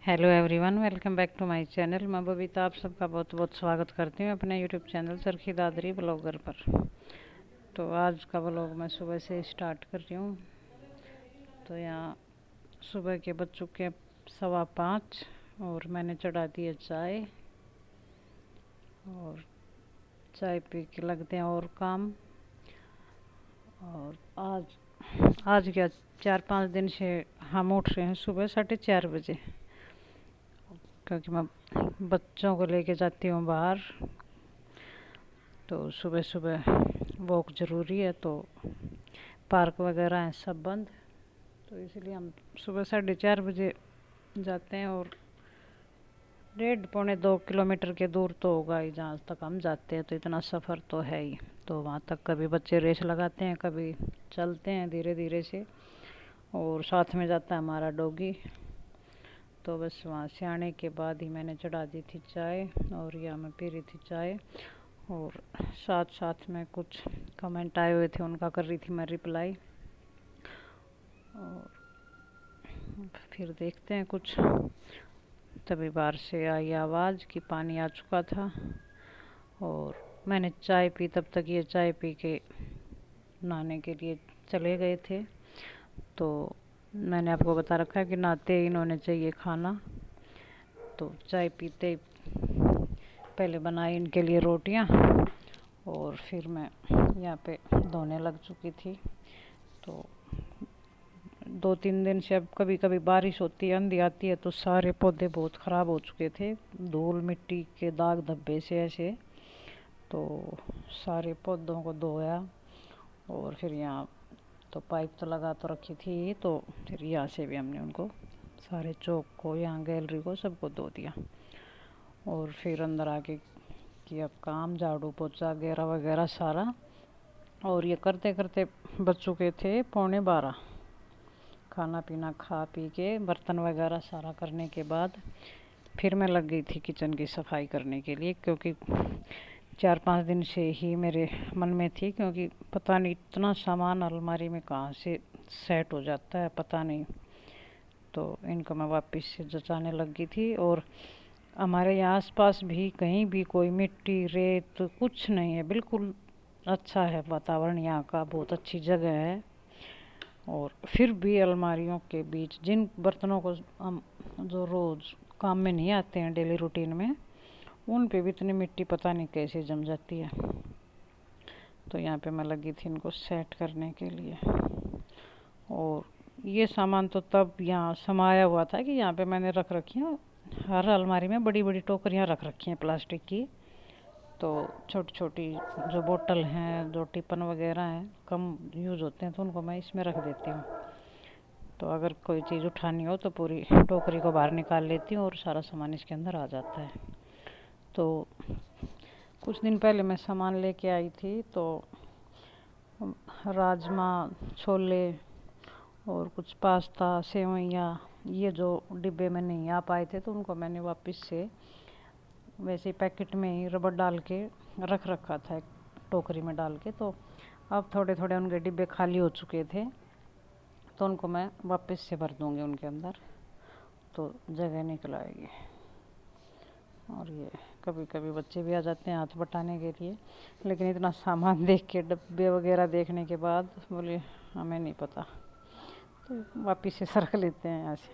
Hello everyone, welcome back to my channel. मैं बबीता आप सबका बहुत बहुत स्वागत करती हूँ अपने YouTube channel Charkhi Dadri blogger पर। तो आज का ब्लॉग मैं सुबह से स्टार्ट कर रही हूँ। तो यहाँ सुबह के बज चुके 5:15 और मैंने चढ़ा दी है चाय। और चाय पी के लगते हैं और काम। और आज क्या 4-5 दिन से हम उठ रहे हैं सुबह 4:30 बजे, क्योंकि मैं बच्चों को लेके जाती हूँ बाहर। तो सुबह सुबह वॉक ज़रूरी है, तो पार्क वगैरह हैं सब बंद, तो इसलिए हम सुबह 4:30 बजे जाते हैं। और 1.5-2 किलोमीटर के दूर तो होगा ही जहाँ तक हम जाते हैं, तो इतना सफ़र तो है ही। तो वहाँ तक कभी बच्चे रेस लगाते हैं, कभी चलते हैं धीरे धीरे से, और साथ में जाता है हमारा डॉगी। तो बस वहाँ से आने के बाद ही मैंने चढ़ा दी थी चाय, और यहाँ मैं पी रही थी चाय। और साथ साथ में कुछ कमेंट आए हुए थे, उनका कर रही थी मैं रिप्लाई। और फिर देखते हैं कुछ। तभी बाहर से आई आवाज़ कि पानी आ चुका था, और मैंने चाय पी। तब तक ये चाय पी के नहाने के लिए चले गए थे। तो मैंने आपको बता रखा है कि नहाते ही इन्होंने चाहिए खाना। तो चाय पीते ही पहले बनाई इनके लिए रोटियां, और फिर मैं यहाँ पे धोने लग चुकी थी। तो 2-3 दिन से अब कभी कभी बारिश होती है, आंधी आती है, तो सारे पौधे बहुत ख़राब हो चुके थे, धूल मिट्टी के दाग धब्बे से ऐसे। तो सारे पौधों को धोया, और फिर यहाँ तो पाइप तो लगा तो रखी थी, तो फिर यहाँ से भी हमने उनको सारे चौक को, यहाँ गैलरी को, सबको धो दिया। और फिर अंदर आके किया काम, झाड़ू पोछा वगैरह वगैरह सारा। और ये करते करते बज चुके थे 11:15। खाना पीना खा पी के बर्तन वगैरह सारा करने के बाद फिर मैं लग गई थी किचन की सफाई करने के लिए, क्योंकि 4-5 दिन से ही मेरे मन में थी, क्योंकि पता नहीं इतना सामान अलमारी में कहाँ से सेट हो जाता है, पता नहीं। तो इनको मैं वापस से जचाने लग गई थी। और हमारे यहाँ आसपास भी कहीं भी कोई मिट्टी रेत कुछ नहीं है, बिल्कुल अच्छा है वातावरण यहाँ का, बहुत अच्छी जगह है। और फिर भी अलमारियों के बीच जिन बर्तनों को हम जो रोज़ काम में नहीं आते हैं डेली रूटीन में, उन पे भी इतनी मिट्टी पता नहीं कैसे जम जाती है। तो यहाँ पे मैं लगी थी इनको सेट करने के लिए। और ये सामान तो तब यहाँ समाया हुआ था कि यहाँ पे मैंने रख रखी है, हर अलमारी में बड़ी बड़ी टोकरियाँ रख रखी हैं प्लास्टिक की। तो छोटी छोटी जो बोतल हैं, जो टिफिन वगैरह हैं, कम यूज़ होते हैं, तो उनको मैं इसमें रख देती हूँ। तो अगर कोई चीज़ उठानी हो तो पूरी टोकरी को बाहर निकाल लेती हूँ, और सारा सामान इसके अंदर आ जाता है। तो कुछ दिन पहले मैं सामान लेके आई थी, तो राजमा, छोले और कुछ पास्ता, सेवइयाँ, ये जो डिब्बे में नहीं आ पाए थे, तो उनको मैंने वापस से वैसे पैकेट में ही रबड़ डाल के रख रखा था, एक टोकरी में डाल के। तो अब थोड़े थोड़े उनके डिब्बे खाली हो चुके थे, तो उनको मैं वापस से भर दूँगी उनके अंदर, तो जगह निकल आएगी। और ये कभी कभी बच्चे भी आ जाते हैं हाथ बटाने के लिए, लेकिन इतना सामान देख के, डब्बे वगैरह देखने के बाद बोले हमें नहीं पता, तो वापस से सरक लेते हैं यहाँ से।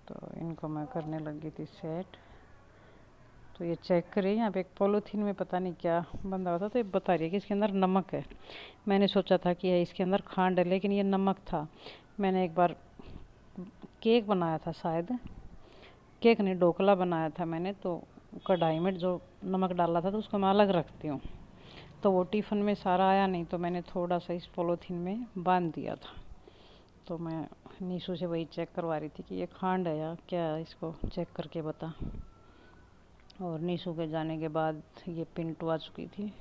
तो इनको मैं करने लगी थी सेट। तो ये चेक करिए, यहाँ पे एक पॉलीथीन में पता नहीं क्या बंधा हुआ था, तो ये बता रही है कि इसके अंदर नमक है। मैंने सोचा था कि इसके अंदर खांड है, लेकिन ये नमक था। मैंने एक बार केक बनाया था, शायद केक नहीं, ढोकला बनाया था मैंने, तो कढ़ाई में जो नमक डाला था तो उसको मैं अलग रखती हूँ। तो वो टिफ़िन में सारा आया नहीं, तो मैंने थोड़ा सा इस पॉलीथीन में बांध दिया था। तो मैं नीशू से वही चेक करवा रही थी कि ये खांड है या क्या है, इसको चेक करके बता। और नीशू के जाने के बाद ये पिंटू आ चुकी थी,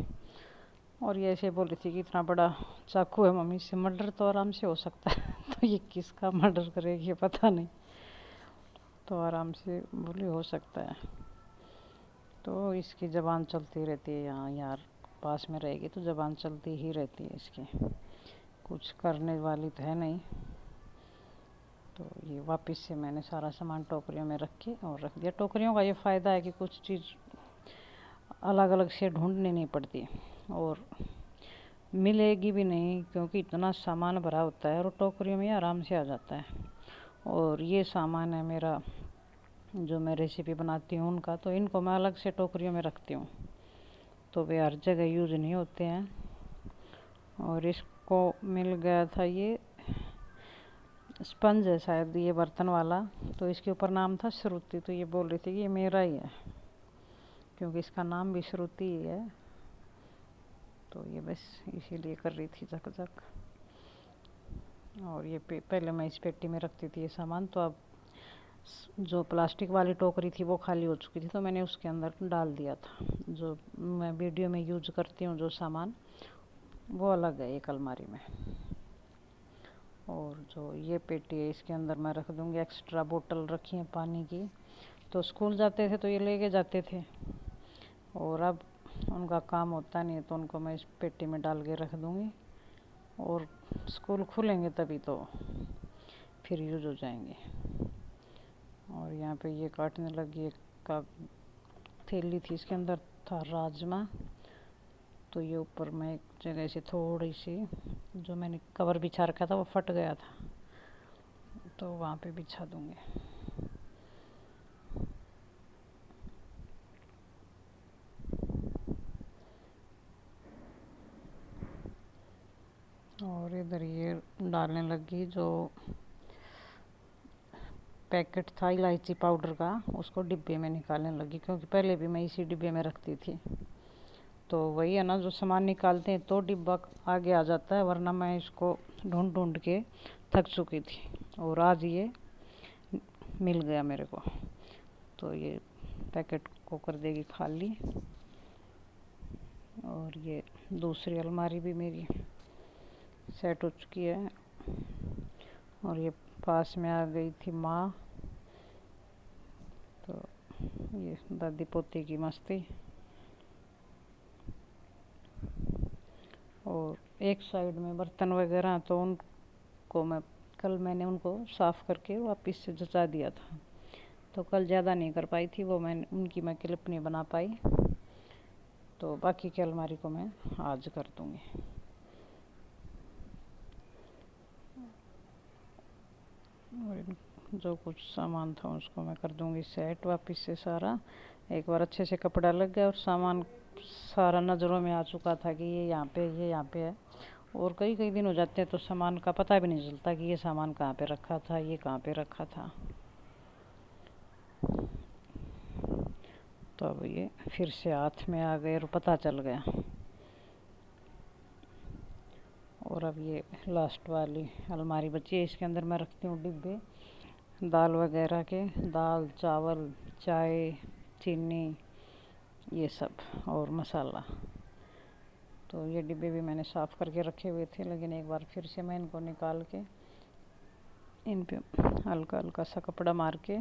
और ये ऐसे बोल रही थी कि इतना बड़ा चाकू है मम्मी, इससे मर्डर तो आराम से हो सकता है। तो ये किसका मर्डर करेगी पता नहीं, तो आराम से बोली हो सकता है। तो इसकी ज़बान चलती रहती है, यहाँ यार पास में रहेगी तो ज़बान चलती ही रहती है इसकी, कुछ करने वाली तो है नहीं। तो ये वापस से मैंने सारा सामान टोकरियों में रख के और रख दिया। टोकरियों का ये फ़ायदा है कि कुछ चीज़ अलग अलग से ढूंढनी नहीं पड़ती और मिलेगी भी नहीं, क्योंकि इतना सामान भरा होता है और टोकरियों में आराम से आ जाता है। और ये सामान है मेरा जो मैं रेसिपी बनाती हूँ उनका, तो इनको मैं अलग से टोकरियों में रखती हूँ, तो वे हर जगह यूज़ नहीं होते हैं। और इसको मिल गया था ये स्पंज है शायद, ये बर्तन वाला, तो इसके ऊपर नाम था श्रुति। तो ये बोल रही थी कि ये मेरा ही है, क्योंकि इसका नाम भी श्रुति ही है। तो ये बस इसीलिए कर रही थी झक। और ये पहले मैं इस पेटी में रखती थी ये सामान, तो अब जो प्लास्टिक वाली टोकरी थी वो खाली हो चुकी थी, तो मैंने उसके अंदर डाल दिया था। जो मैं वीडियो में यूज करती हूँ जो सामान, वो अलग है एक अलमारी में। और जो ये पेटी है इसके अंदर मैं रख दूँगी एक्स्ट्रा बोतल रखी है पानी की। तो स्कूल जाते थे तो ये लेके जाते थे, और अब उनका काम होता नहीं है तो उनको मैं इस पेटी में डाल के रख दूँगी, और स्कूल खुलेंगे तभी तो फिर यूज हो जाएंगे। और यहाँ पे ये काटने लगी, एक का थैली थी, इसके अंदर था राजमा। तो ये ऊपर मैं एक जगह से थोड़ी सी जो मैंने कवर बिछा रखा था वो फट गया था, तो वहाँ पे बिछा दूँगी। और इधर ये डालने लगी जो पैकेट था इलायची पाउडर का, उसको डिब्बे में निकालने लगी, क्योंकि पहले भी मैं इसी डिब्बे में रखती थी। तो वही है ना, जो सामान निकालते हैं तो डिब्बा आगे आ जाता है, वरना मैं इसको ढूंढ ढूंढ के थक चुकी थी। और आज ये मिल गया मेरे को, तो ये पैकेट को कर देगी खाली। और ये दूसरी अलमारी भी मेरी सेट हो चुकी है। और ये पास में आ गई थी माँ, तो ये दादी पोती की मस्ती। और एक साइड में बर्तन वगैरह, तो उनको मैंने उनको साफ़ करके वापस से जचा दिया था, तो कल ज़्यादा नहीं कर पाई थी वो, मैं क्लिप नहीं बना पाई, तो बाकी की अलमारी को मैं आज कर दूँगी। और जो कुछ सामान था उसको मैं कर दूँगी सेट वापस से सारा। एक बार अच्छे से कपड़ा लग गया और सामान सारा नज़रों में आ चुका था कि ये यहाँ पे है। और कई दिन हो जाते हैं तो सामान का पता भी नहीं चलता कि ये सामान कहाँ पे रखा था, ये कहाँ पे रखा था। तो अब ये फिर से हाथ में आ गए और पता चल गया। और अब ये लास्ट वाली अलमारी बची है, इसके अंदर मैं रखती हूँ डिब्बे दाल वगैरह के, दाल चावल चाय चीनी ये सब और मसाला। तो ये डिब्बे भी मैंने साफ़ करके रखे हुए थे, लेकिन एक बार फिर से मैं इनको निकाल के इन पे हल्का हल्का सा कपड़ा मार के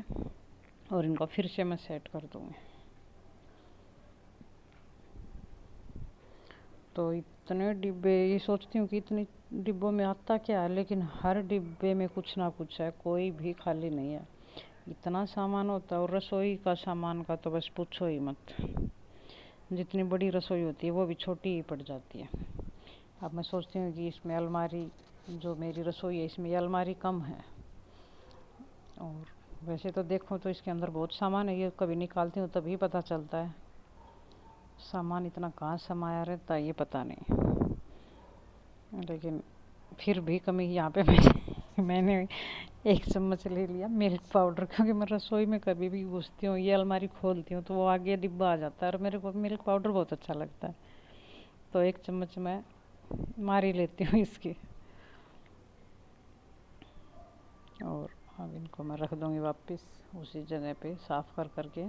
और इनको फिर से मैं सेट कर दूँगी। तो इतने डिब्बे, ये सोचती हूँ कि इतने डिब्बों में आता क्या है, लेकिन हर डिब्बे में कुछ ना कुछ है, कोई भी खाली नहीं है। इतना सामान होता है। और रसोई का सामान का तो बस पूछो ही मत, जितनी बड़ी रसोई होती है वो भी छोटी ही पड़ जाती है। अब मैं सोचती हूँ कि इसमें अलमारी, जो मेरी रसोई है इसमें ये अलमारी कम है। और वैसे तो देखो तो इसके अंदर बहुत सामान है, ये कभी निकालती हूँ तभी पता चलता है। सामान इतना कहाँ समाया रहता है ये पता नहीं, लेकिन फिर भी कमी यहाँ पे मैंने एक चम्मच ले लिया मिल्क पाउडर, क्योंकि मैं रसोई में कभी भी घुसती हूँ, ये अलमारी खोलती हूँ तो वो आगे डिब्बा आ जाता है और मेरे को मिल्क पाउडर बहुत अच्छा लगता है, तो एक चम्मच मैं मार ही लेती हूँ इसकी। और अब इनको मैं रख दूँगी वापस उसी जगह पे साफ़ कर करके।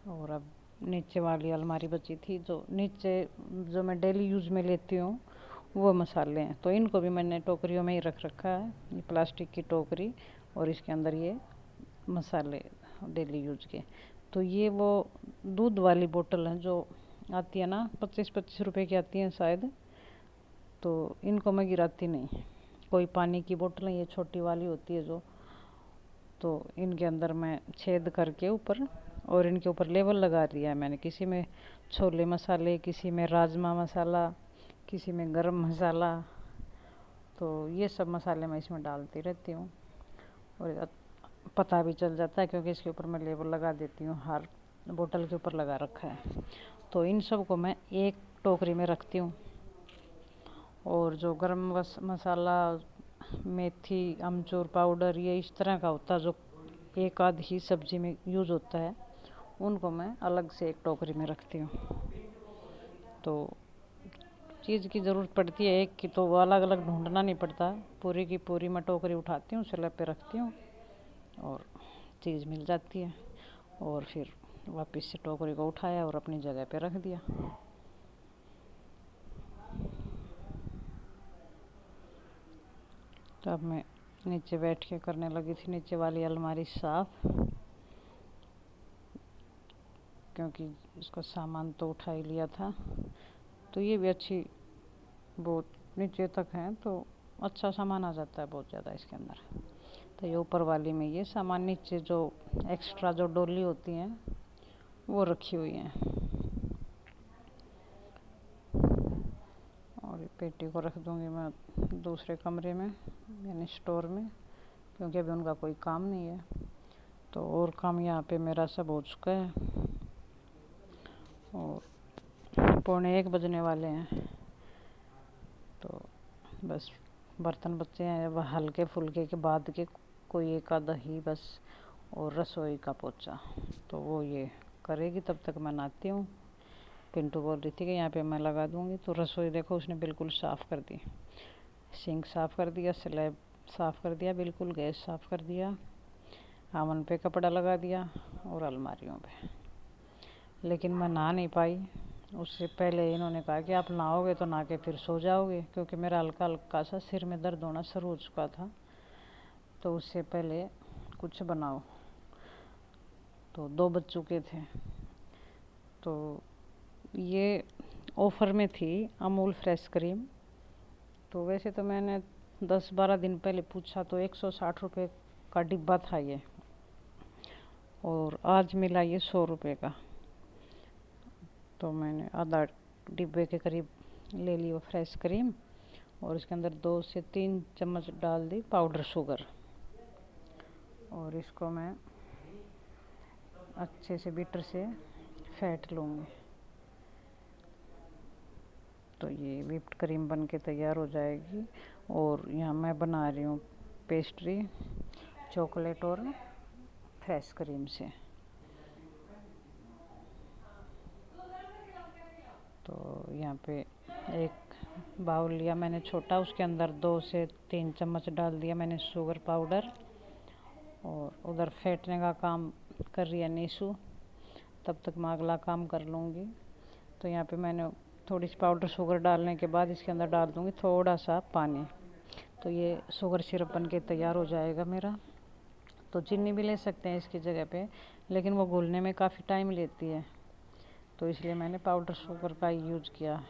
और अब नीचे वाली अलमारी बची थी, जो नीचे जो मैं डेली यूज़ में लेती हूँ वो मसाले हैं, तो इनको भी मैंने टोकरियों में ही रख रखा है। ये प्लास्टिक की टोकरी और इसके अंदर ये मसाले डेली यूज के। तो ये वो दूध वाली बोतल है जो आती है ना, 25-25 रुपए की आती है शायद। तो इनको मैं गिराती नहीं, कोई पानी की बोतल है, ये छोटी वाली होती है जो। तो इनके अंदर मैं छेद करके ऊपर, और इनके ऊपर लेबल लगा दिया है मैंने। किसी में छोले मसाले, किसी में राजमा मसाला, किसी में गरम मसाला। तो ये सब मसाले मैं इसमें डालती रहती हूँ, और पता भी चल जाता है क्योंकि इसके ऊपर मैं लेबल लगा देती हूँ, हर बोतल के ऊपर लगा रखा है। तो इन सब को मैं एक टोकरी में रखती हूँ। और जो गरम मसाला, मेथी, अमचूर पाउडर, ये इस तरह का होता है जो एक आध ही सब्जी में यूज़ होता है, उनको मैं अलग से एक टोकरी में रखती हूँ। तो चीज़ की ज़रूरत पड़ती है एक की, तो वो अलग अलग ढूंढना नहीं पड़ता। पूरी की पूरी मैं टोकरी उठाती हूँ, स्लैब पे रखती हूँ, और चीज़ मिल जाती है। और फिर वापस से टोकरी को उठाया और अपनी जगह पे रख दिया। तो अब मैं नीचे बैठ के करने लगी थी नीचे वाली अलमारी साफ़, क्योंकि इसका सामान तो उठा ही लिया था। तो ये भी अच्छी, बहुत नीचे तक है तो अच्छा सामान आ जाता है बहुत ज़्यादा इसके अंदर। तो ये ऊपर वाली में ये सामान, नीचे जो एक्स्ट्रा जो डोली होती हैं वो रखी हुई हैं। और पेटी को रख दूँगी मैं दूसरे कमरे में, यानी स्टोर में, क्योंकि अभी उनका कोई काम नहीं है। तो और काम यहाँ पे मेरा सब हो चुका है, और 12:45 बजने वाले हैं। तो बस बर्तन बच्चे हैं, वह हल्के फुल्के के बाद के कोई एक आधा ही बस, और रसोई का पोछा तो वो ये करेगी, तब तक मैं नहाती हूँ। पिंटू बोल रही थी कि यहाँ पे मैं लगा दूँगी। तो रसोई देखो उसने बिल्कुल साफ़ कर दी, सिंक साफ़ कर दिया, स्लैब साफ़ कर दिया, बिल्कुल गैस साफ़ कर दिया, आवन पे कपड़ा लगा दिया, और अलमारियों पे। लेकिन मैं नहा नहीं पाई। उससे पहले इन्होंने कहा कि आप नहाओगे तो नहा के फिर सो जाओगे, क्योंकि मेरा हल्का हल्का सा सिर में दर्द होना शुरू हो चुका था। तो उससे पहले कुछ बनाओ। तो 2 बज चुके थे। तो ये ऑफ़र में थी अमूल फ्रेश क्रीम। तो वैसे तो मैंने 10-12 दिन पहले पूछा तो 160 रुपये का डिब्बा था ये, और आज मिला ये 100 रुपये का। तो मैंने आधा डिब्बे के करीब ले ली वो फ्रेश क्रीम, और इसके अंदर 2 से 3 चम्मच डाल दी पाउडर शुगर। और इसको मैं अच्छे से बीटर से फेंट लूँगी। तो ये व्हिप्ड क्रीम बन के तैयार हो जाएगी। और यहाँ मैं बना रही हूँ पेस्ट्री चॉकलेट और फ्रेश क्रीम से। तो यहाँ पे एक बाउल लिया मैंने छोटा, उसके अंदर 2 से 3 चम्मच डाल दिया मैंने शुगर पाउडर। और उधर फेंटने का काम कर रही है नीशू, तब तक मैं अगला काम कर लूँगी। तो यहाँ पे मैंने थोड़ी सी पाउडर शुगर डालने के बाद इसके अंदर डाल दूँगी थोड़ा सा पानी। तो ये शुगर सिरप बन के तैयार हो जाएगा मेरा। तो चीनी भी ले सकते हैं इसकी जगह पे, लेकिन वो घुलने में काफ़ी टाइम लेती है, तो इसलिए मैंने पाउडर शुगर का यूज किया।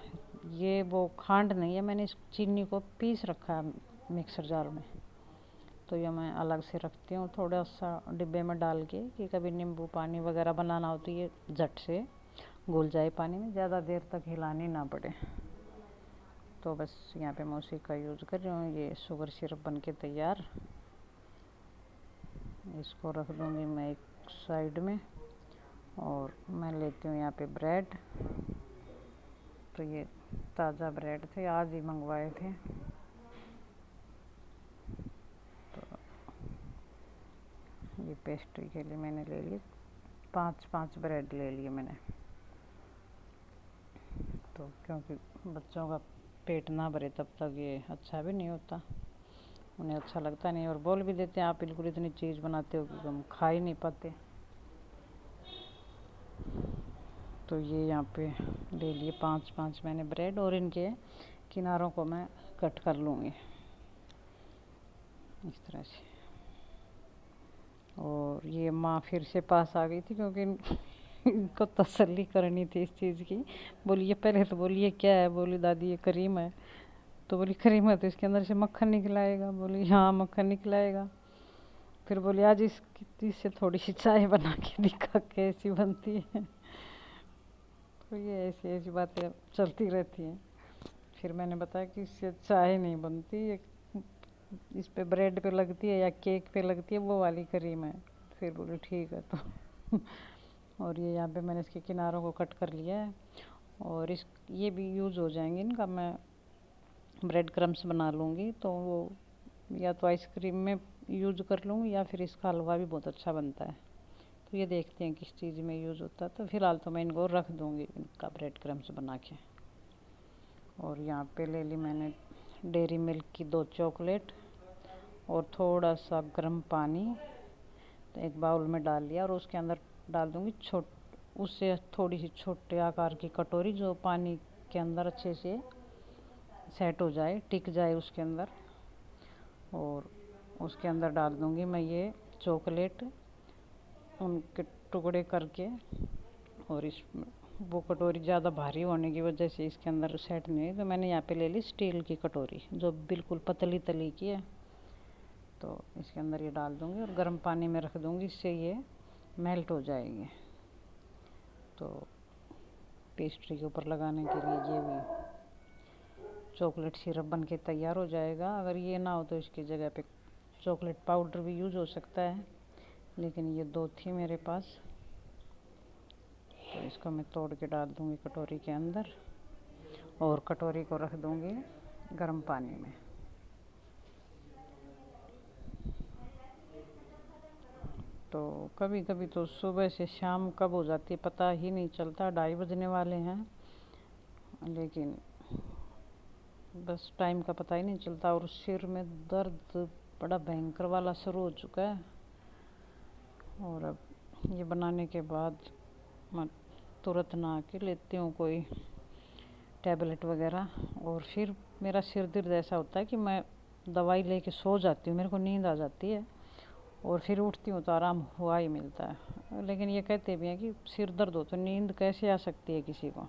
ये वो खांड नहीं है, मैंने इस चीनी को पीस रखा है मिक्सर जार में। तो ये मैं अलग से रखती हूँ थोड़ा सा डिब्बे में डाल के, कि कभी नींबू पानी वगैरह बनाना हो तो ये झट से घुल जाए पानी में, ज़्यादा देर तक हिलानी ना पड़े। तो बस यहाँ पे मैं उसी का यूज़ कर रही हूँ। ये शुगर सिरप बन के तैयार, इसको रख दूँगी मैं एक साइड में। और मैं लेती हूँ यहाँ पे ब्रेड। तो ये ताज़ा ब्रेड थे, आज ही मंगवाए थे। तो ये पेस्ट्री के लिए मैंने ले लिए 5-5 ब्रेड ले लिए मैंने। तो क्योंकि बच्चों का पेट ना भरे तब तक ये अच्छा भी नहीं होता, उन्हें अच्छा लगता नहीं, और बोल भी देते हैं आप बिल्कुल इतनी चीज़ बनाते हो कि हम खा ही नहीं पाते। तो ये यहाँ पे ले लिए 5-5 मैंने ब्रेड, और इनके किनारों को मैं कट कर लूँगी इस तरह से। और ये माँ फिर से पास आ गई थी क्योंकि इनको तसल्ली करनी थी इस चीज़ की। बोली ये पहले तो बोली ये क्या है, बोली दादी ये क्रीम है। तो बोली क्रीम है तो इसके अंदर से मक्खन निकलाएगा, बोली हाँ मक्खन निकलाएगा। फिर बोली आज इससे थोड़ी सी चाय बना के दिखा कैसी बनती है। तो ये ऐसी ऐसी बातें चलती रहती हैं। फिर मैंने बताया कि इससे चाय नहीं बनती, ये इस पे ब्रेड पे लगती है या केक पे लगती है वो वाली क्रीम है। फिर बोली ठीक है तो और ये यहाँ पे मैंने इसके किनारों को कट कर लिया है और इस ये भी यूज़ हो जाएंगे इनका। मैं ब्रेड क्रम्स बना लूँगी तो वो या तो आइसक्रीम में यूज़ कर लूँगी या फिर इसका हलवा भी बहुत अच्छा बनता है। तो ये देखते हैं किस चीज़ में यूज़ होता है। तो फ़िलहाल तो मैं इनको रख दूँगी इनका ब्रेड क्रम्स बना के। और यहाँ पे ले ली मैंने डेयरी मिल्क की 2 चॉकलेट और थोड़ा सा गर्म पानी तो एक बाउल में डाल लिया और उसके अंदर डाल दूँगी उससे थोड़ी सी छोटे आकार की कटोरी जो पानी के अंदर अच्छे से सेट हो जाए, टिक जाए उसके अंदर। और उसके अंदर डाल दूँगी मैं ये चॉकलेट उनके टुकड़े करके। और इस वो कटोरी ज़्यादा भारी होने की वजह से इसके अंदर सेट नहीं है तो मैंने यहाँ पे ले ली स्टील की कटोरी जो बिल्कुल पतली तली की है। तो इसके अंदर ये डाल दूँगी और गर्म पानी में रख दूँगी, इससे ये मेल्ट हो जाएगी। तो पेस्ट्री के ऊपर लगाने के लिए ये भी चॉकलेट सिरप बन के तैयार हो जाएगा। अगर ये ना हो तो इसकी जगह पे चॉकलेट पाउडर भी यूज़ हो सकता है, लेकिन ये 2 थी मेरे पास। तो इसको मैं तोड़ के डाल दूँगी कटोरी के अंदर और कटोरी को रख दूँगी गर्म पानी में। तो कभी कभी तो सुबह से शाम कब हो जाती है पता ही नहीं चलता, 2:30 बजने वाले हैं, लेकिन बस टाइम का पता ही नहीं चलता। और सिर में दर्द बड़ा भयंकर वाला शुरू हो चुका है। और अब ये बनाने के बाद मैं तुरंत नहा के लेती हूँ कोई टैबलेट वगैरह और फिर मेरा सिर दर्द ऐसा होता है कि मैं दवाई लेके सो जाती हूँ, मेरे को नींद आ जाती है और फिर उठती हूँ तो आराम हुआ ही मिलता है। लेकिन ये कहते भी हैं कि सिर दर्द हो तो नींद कैसे आ सकती है किसी को,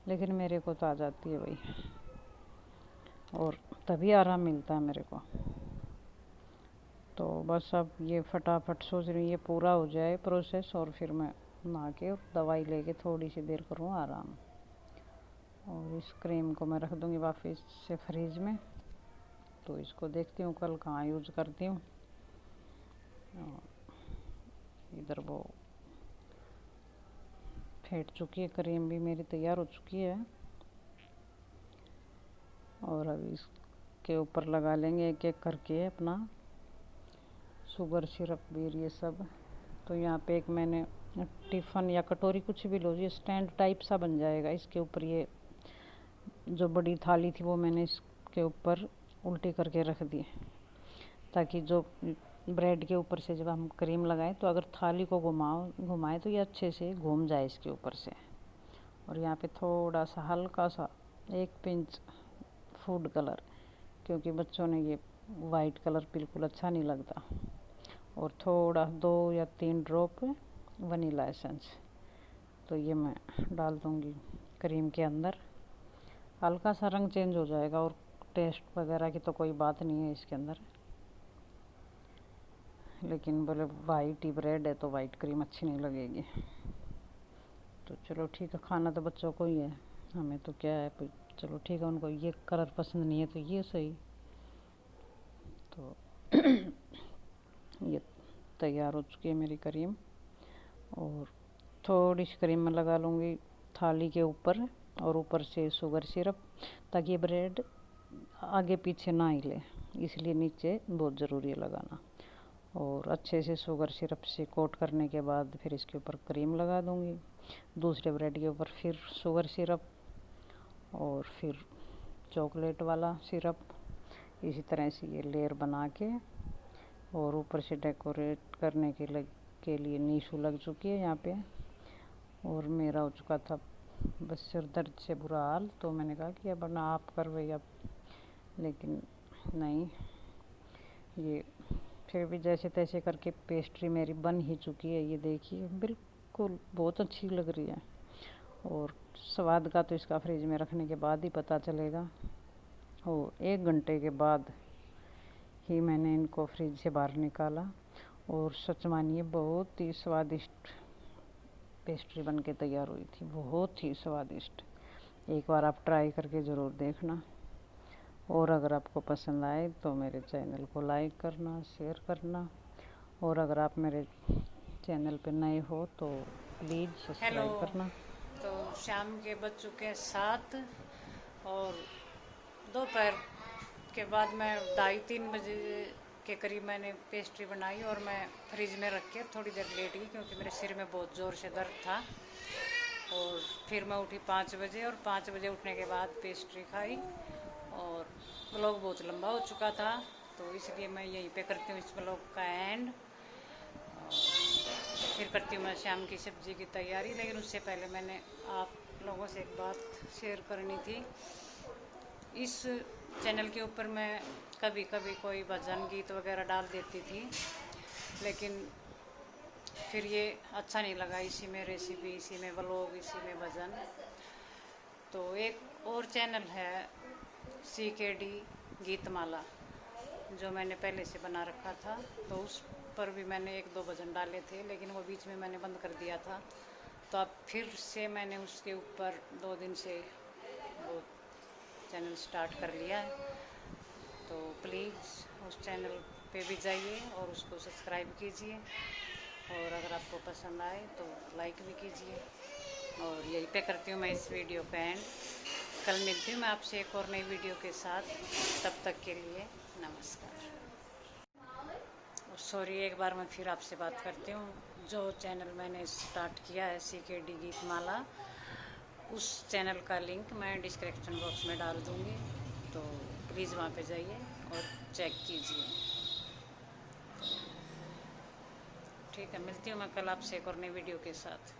लेकिन मेरे को तो आ जाती है भाई और तभी आराम मिलता है मेरे को। तो बस अब ये फटाफट सोच रही हूँ ये पूरा हो जाए प्रोसेस और फिर मैं नहा के दवाई लेके थोड़ी सी देर करूँ आराम। और इस क्रीम को मैं रख दूँगी वापस से फ्रिज में। तो इसको देखती हूँ कल कहाँ यूज़ करती हूँ। इधर वो फेंट चुकी है, क्रीम भी मेरी तैयार हो चुकी है। और अब इसके ऊपर लगा लेंगे एक एक करके अपना शुगर सिरप भी ये सब। तो यहाँ पे एक मैंने टिफ़न या कटोरी कुछ भी लो, ये स्टैंड टाइप सा बन जाएगा। इसके ऊपर ये जो बड़ी थाली थी वो मैंने इसके ऊपर उल्टी करके रख दी ताकि जो ब्रेड के ऊपर से जब हम क्रीम लगाएं तो अगर थाली को घुमाएं तो ये अच्छे से घूम जाए इसके ऊपर से। और यहाँ पे थोड़ा सा हल्का सा 1 पिंच फूड कलर, क्योंकि बच्चों ने ये वाइट कलर बिल्कुल अच्छा नहीं लगता। और थोड़ा 2 या 3 ड्रॉप वनीला एसेंस। तो ये मैं डाल दूँगी क्रीम के अंदर। हल्का सा रंग चेंज हो जाएगा और टेस्ट वगैरह की तो कोई बात नहीं है इसके अंदर। लेकिन बोले वाइट ही ब्रेड है तो वाइट क्रीम अच्छी नहीं लगेगी। तो चलो ठीक है, खाना तो बच्चों को ही है, हमें तो क्या है। चलो ठीक है, उनको ये कलर पसंद नहीं है तो ये सही। तो ये तैयार हो चुकी है मेरी क्रीम। और थोड़ी सी क्रीम में लगा लूँगी थाली के ऊपर और ऊपर से शुगर सिरप, ताकि ये ब्रेड आगे पीछे ना हिले, इसलिए नीचे बहुत ज़रूरी है लगाना। और अच्छे से शुगर सिरप से कोट करने के बाद फिर इसके ऊपर क्रीम लगा दूँगी, दूसरे ब्रेड के ऊपर फिर शुगर सिरप और फिर चॉकलेट वाला सिरप। इसी तरह से ये लेयर बना के और ऊपर से डेकोरेट करने के लिए नीशू लग चुकी है यहाँ पे। और मेरा हो चुका था बस सिर दर्द से बुरा हाल, तो मैंने कहा कि अब ना आप कर भैया, लेकिन नहीं, ये फिर भी जैसे तैसे करके पेस्ट्री मेरी बन ही चुकी है। ये देखिए बिल्कुल बहुत अच्छी लग रही है। और स्वाद का तो इसका फ्रिज में रखने के बाद ही पता चलेगा। और 1 घंटे के बाद ही मैंने इनको फ्रिज से बाहर निकाला और सच मानिए बहुत ही स्वादिष्ट पेस्ट्री बन के तैयार हुई थी, बहुत ही स्वादिष्ट। एक बार आप ट्राई करके ज़रूर देखना। और अगर आपको पसंद आए तो मेरे चैनल को लाइक करना, शेयर करना। और अगर आप मेरे चैनल पे नए हो तो प्लीज़ सब्सक्राइब करना। तो शाम के बज चुके हैं 7 और दोपहर के बाद मैं 2:30-3 बजे के करीब मैंने पेस्ट्री बनाई और मैं फ्रिज में रख के थोड़ी देर लेट गई क्योंकि मेरे सिर में बहुत ज़ोर से दर्द था। और फिर मैं उठी 5 बजे और 5 बजे उठने के बाद पेस्ट्री खाई। और ब्लॉग बहुत लंबा हो चुका था तो इसलिए मैं यहीं पे करती हूँ इस ब्लॉग का एंड। फिर करती हूँ मैं शाम की सब्ज़ी की तैयारी, लेकिन उससे पहले मैंने आप लोगों से एक बात शेयर करनी थी। इस चैनल के ऊपर मैं कभी कभी कोई भजन गीत वगैरह डाल देती थी, लेकिन फिर ये अच्छा नहीं लगा, इसी में रेसिपी, इसी में व्लॉग, इसी में भजन। तो एक और चैनल है CKD गीतमाला जो मैंने पहले से बना रखा था, तो उस पर भी मैंने 1-2 भजन डाले थे, लेकिन वो बीच में मैंने बंद कर दिया था। तो अब फिर से मैंने उसके ऊपर 2 दिन से वो चैनल स्टार्ट कर लिया है। तो प्लीज़ उस चैनल पे भी जाइए और उसको सब्सक्राइब कीजिए। और अगर आपको पसंद आए तो लाइक भी कीजिए। और यही पे करती हूँ मैं इस वीडियो का एंड। कल मिलती हूँ मैं आपसे एक और नई वीडियो के साथ। तब तक के लिए नमस्कार। और सॉरी, एक बार मैं फिर आपसे बात करती हूँ। जो चैनल मैंने स्टार्ट किया है CKD गीतमाला, उस चैनल का लिंक मैं डिस्क्रिप्शन बॉक्स में डाल दूँगी, तो प्लीज़ वहाँ पे जाइए और चेक कीजिए। ठीक है, मिलती हूँ मैं कल आपसे एक और नई वीडियो के साथ।